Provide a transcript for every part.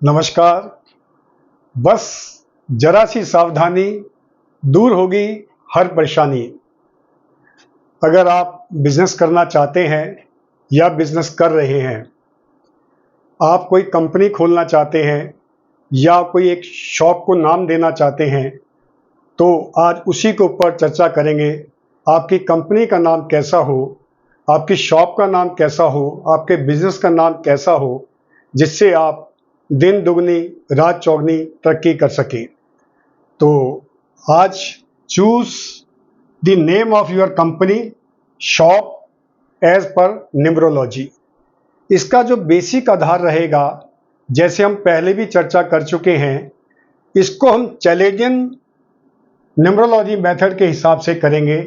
नमस्कार। बस जरा सी सावधानी, दूर होगी हर परेशानी। अगर आप बिजनेस करना चाहते हैं या बिजनेस कर रहे हैं, आप कोई कंपनी खोलना चाहते हैं या कोई एक शॉप को नाम देना चाहते हैं, तो आज उसी के ऊपर चर्चा करेंगे। आपकी कंपनी का नाम कैसा हो, आपकी शॉप का नाम कैसा हो, आपके बिजनेस का नाम कैसा हो, जिससे आप दिन दुगनी रात चौगनी तरक्की कर सकें। तो आज choose the name of your company shop as पर न्यूमरोलॉजी। इसका जो बेसिक आधार रहेगा, जैसे हम पहले भी चर्चा कर चुके हैं, इसको हम चैलेडियन न्यूमरोलॉजी मेथड के हिसाब से करेंगे।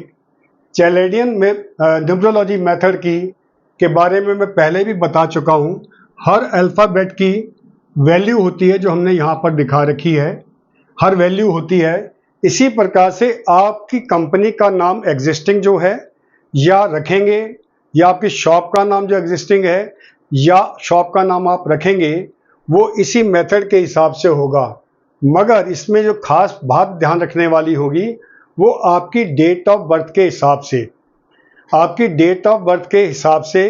चैलेडियन में न्यूमरोलॉजी मेथड के बारे में मैं पहले भी बता चुका हूँ। हर अल्फ़ाबेट की वैल्यू होती है, जो हमने यहाँ पर दिखा रखी है, हर वैल्यू होती है। इसी प्रकार से आपकी कंपनी का नाम एग्जिस्टिंग जो है या रखेंगे, या आपकी शॉप का नाम जो एग्जिस्टिंग है या शॉप का नाम आप रखेंगे, वो इसी मेथड के हिसाब से होगा। मगर इसमें जो खास बात ध्यान रखने वाली होगी, वो आपकी डेट ऑफ बर्थ के हिसाब से। आपकी डेट ऑफ बर्थ के हिसाब से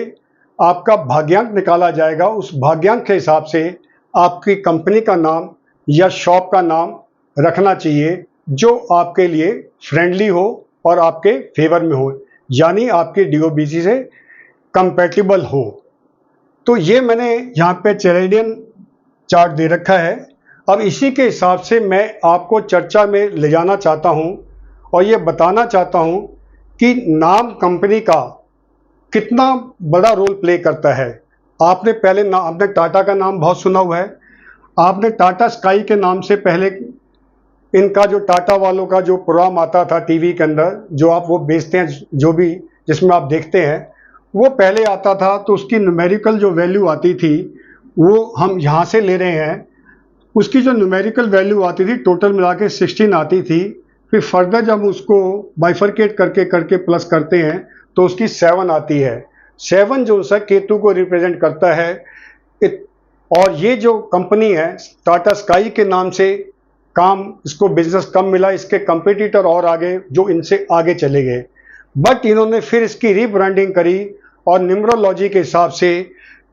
आपका भाग्यांक निकाला जाएगा। उस भाग्यांक के हिसाब से आपकी कंपनी का नाम या शॉप का नाम रखना चाहिए, जो आपके लिए फ्रेंडली हो और आपके फेवर में हो, यानी आपके डीओबीसी से कंपैटिबल हो। तो ये मैंने यहाँ पे चैलेडियन चार्ट दे रखा है। अब इसी के हिसाब से मैं आपको चर्चा में ले जाना चाहता हूँ और ये बताना चाहता हूँ कि नाम कंपनी का कितना बड़ा रोल प्ले करता है। आपने टाटा का नाम बहुत सुना हुआ है। आपने टाटा स्काई के नाम से पहले इनका जो टाटा वालों का जो प्रोग्राम आता था टीवी के अंदर, जो आप वो बेचते हैं, जो भी जिसमें आप देखते हैं, वो पहले आता था। तो उसकी न्यूमेरिकल जो वैल्यू आती थी, वो हम यहाँ से ले रहे हैं। उसकी जो न्यूमेरिकल वैल्यू आती थी, टोटल मिला के 16 आती थी। फिर फर्दर जब उसको बाइफरकेट करके करके प्लस करते हैं, तो उसकी 7 आती है। 7 जो सा केतु को रिप्रेजेंट करता है। और ये जो कंपनी है टाटा स्काई के नाम से इसको बिजनेस कम मिला, इसके कंपटीटर और आगे जो इनसे आगे चले गए। बट इन्होंने फिर इसकी रीब्रांडिंग करी और न्यूमरोलॉजी के हिसाब से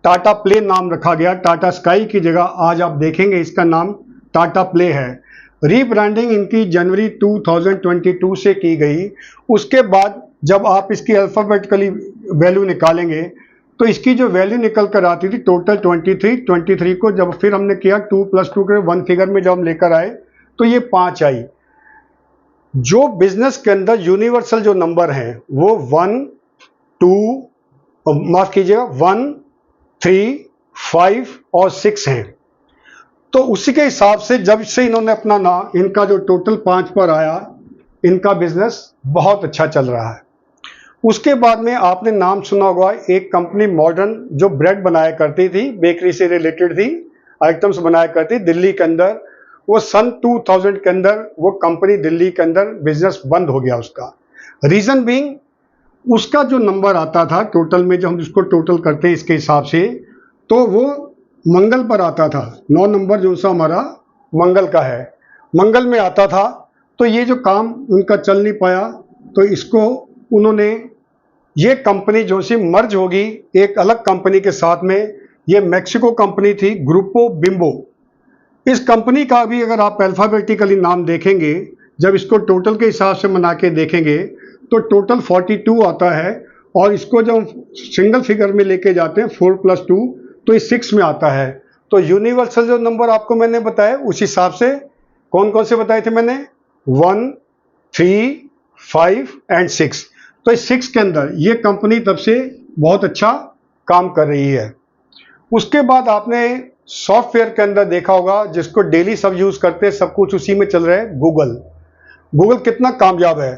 टाटा प्ले नाम रखा गया। टाटा स्काई की जगह आज आप देखेंगे इसका नाम टाटा प्ले है। रीब्रांडिंग इनकी जनवरी 2022 से की गई। उसके बाद जब आप इसकी अल्फ़ाबेटिकली वैल्यू निकालेंगे, तो इसकी जो वैल्यू निकल कर आती थी टोटल 23 को जब फिर हमने किया 2 + 2 के 1 फिगर में जब हम लेकर आए, तो ये 5 आई। जो बिजनेस के अंदर यूनिवर्सल जो नंबर हैं, वो 1, 2, माफ कीजिएगा 1, 3, 5 और 6 हैं। तो उसी के हिसाब से जब से इन्होंने अपना नाम, इनका जो टोटल 5 पर आया, इनका बिजनेस बहुत अच्छा चल रहा है। उसके बाद में आपने नाम सुना होगा, एक कंपनी मॉडर्न जो ब्रेड बनाया करती थी, बेकरी से रिलेटेड थी, आइटम्स बनाया करती दिल्ली के अंदर। वो सन 2000 के अंदर वो कंपनी दिल्ली के अंदर बिजनेस बंद हो गया उसका। रीजन बीइंग, उसका जो नंबर आता था टोटल में, जब हम इसको टोटल करते हैं इसके हिसाब से, तो वो मंगल पर आता था। 9 नंबर जो सा हमारा मंगल का है, मंगल में आता था। तो ये जो काम उनका चल नहीं पाया, तो इसको उन्होंने, ये कंपनी जो सी मर्ज होगी एक अलग कंपनी के साथ में। ये मैक्सिको कंपनी थी, ग्रुपो बिम्बो। इस कंपनी का भी अगर आप अल्फ़ाबेटिकली नाम देखेंगे, जब इसको टोटल के हिसाब से बना के देखेंगे, तो टोटल 42 आता है। और इसको जब सिंगल फिगर में लेके जाते हैं 4 + 2, तो ये 6 में आता है। तो यूनिवर्सल जो नंबर आपको मैंने बताया, उस हिसाब से कौन कौन से बताए थे मैंने, 1, 3, 5 एंड 6। तो इस 6 के अंदर ये कंपनी तब से बहुत अच्छा काम कर रही है। उसके बाद आपने सॉफ्टवेयर के अंदर देखा होगा, जिसको डेली सब यूज करते हैं, सब कुछ उसी में चल रहा है, गूगल। गूगल कितना कामयाब है।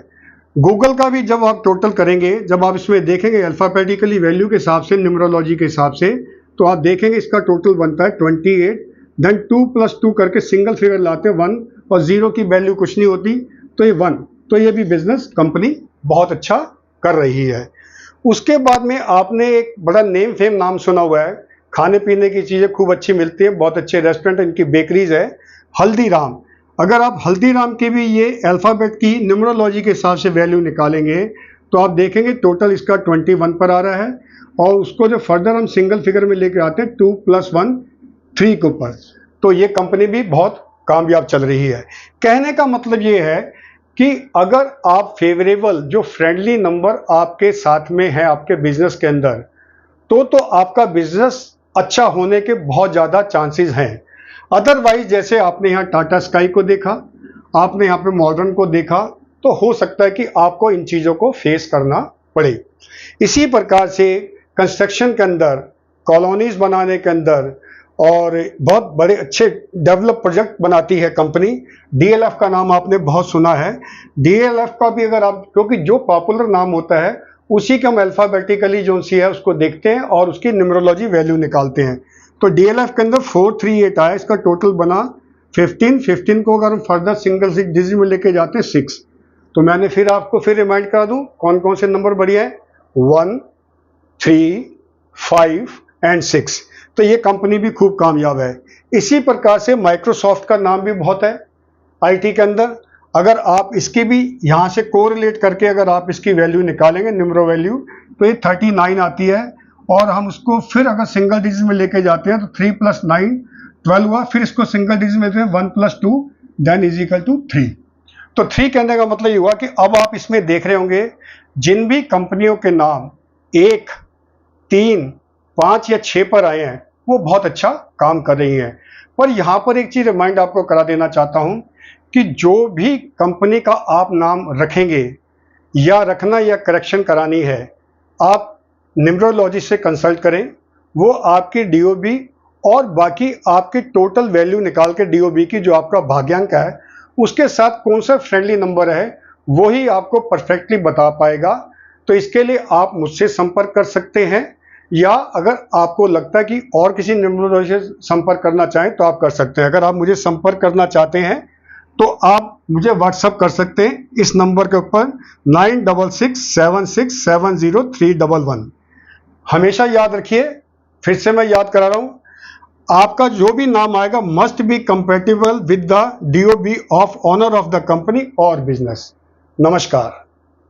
गूगल का भी जब आप टोटल करेंगे, जब आप इसमें देखेंगे अल्फ़ाबेटिकली वैल्यू के हिसाब से, न्यूमरोलॉजी के हिसाब से, तो आप देखेंगे इसका टोटल बनता है 28। देन 2 + 2 करके सिंगल फिगर लाते हैं 1, और 0 की वैल्यू कुछ नहीं होती, तो ये 1। तो ये भी बिजनेस कंपनी बहुत अच्छा कर रही है। उसके बाद में आपने एक बड़ा नेम फेम नाम सुना हुआ है, खाने पीने की चीज़ें खूब अच्छी मिलती हैं, बहुत अच्छे रेस्टोरेंट, इनकी बेकरीज है। हल्दीराम, अगर आप हल्दीराम की भी ये अल्फ़ाबेट की न्यूमरोलॉजी के हिसाब से वैल्यू निकालेंगे तो आप देखेंगे टोटल इसका 21 पर आ रहा है, और उसको जो फर्दर हम सिंगल फिगर में लेके आते हैं 2 + 1 3 के ऊपर, तो ये कंपनी भी बहुत कामयाब चल रही है। कहने का मतलब ये है कि अगर आप फेवरेबल जो फ्रेंडली नंबर आपके साथ में है आपके बिजनेस के अंदर, तो आपका बिजनेस अच्छा होने के बहुत ज़्यादा चांसेस हैं। अदरवाइज जैसे आपने यहाँ टाटा स्काई को देखा, आपने यहाँ पे मॉडर्न को देखा, तो हो सकता है कि आपको इन चीज़ों को फेस करना पड़े। इसी प्रकार से कंस्ट्रक्शन के अंदर, कॉलोनीज बनाने के अंदर, और बहुत बड़े अच्छे डेवलप प्रोजेक्ट बनाती है कंपनी। डीएलएफ का नाम आपने बहुत सुना है। डीएलएफ का भी अगर आप, क्योंकि जो पॉपुलर नाम होता है उसी के हम अल्फ़ाबेटिकली जो सी है उसको देखते हैं और उसकी न्यूमरोलॉजी वैल्यू निकालते हैं। तो डीएलएफ के अंदर 438 आया, इसका टोटल बना 15 को अगर हम फर्दर सिंगल डिजिट में लेके जाते हैं 6। तो मैंने फिर आपको फिर रिमाइंड करा दूं कौन कौन से नंबर बढ़िया है, 1, 3, 5 एंड 6। तो ये कंपनी भी खूब कामयाब है। इसी प्रकार से माइक्रोसॉफ्ट का नाम भी बहुत है आईटी के अंदर। अगर आप इसकी भी यहाँ से कोरिलेट करके अगर आप इसकी वैल्यू निकालेंगे न्यूमरो वैल्यू, तो ये 39 आती है, और हम उसको फिर अगर सिंगल डिजिट में लेके जाते हैं तो 3 + 9 12 हुआ, फिर इसको सिंगल डिजिट में 1 + 2 देन = 3। तो 3 कहने का मतलब ये हुआ कि अब आप इसमें देख रहे होंगे जिन भी कंपनियों के नाम 1, 3, 5 या 6 पर आए हैं वो बहुत अच्छा काम कर रही हैं। पर यहाँ पर एक चीज़ रिमाइंड आपको करा देना चाहता हूँ कि जो भी कंपनी का आप नाम रखेंगे या रखना या करेक्शन करानी है, आप न्यूमरोलॉजी से कंसल्ट करें। वो आपकी डीओबी और बाकी आपकी टोटल वैल्यू निकाल के डीओबी की जो आपका भाग्यांक है उसके साथ कौन सा फ्रेंडली नंबर है वही आपको परफेक्टली बता पाएगा। तो इसके लिए आप मुझसे संपर्क कर सकते हैं, या अगर आपको लगता है कि और किसी न्यूमरोलॉजी से संपर्क करना चाहें तो आप कर सकते हैं। अगर आप मुझे संपर्क करना चाहते हैं तो आप मुझे व्हाट्सअप कर सकते हैं इस नंबर के ऊपर 9667670311। हमेशा याद रखिए, फिर से मैं याद करा रहा हूं, आपका जो भी नाम आएगा must be compatible with the DOB of owner of the company और बिजनेस। नमस्कार।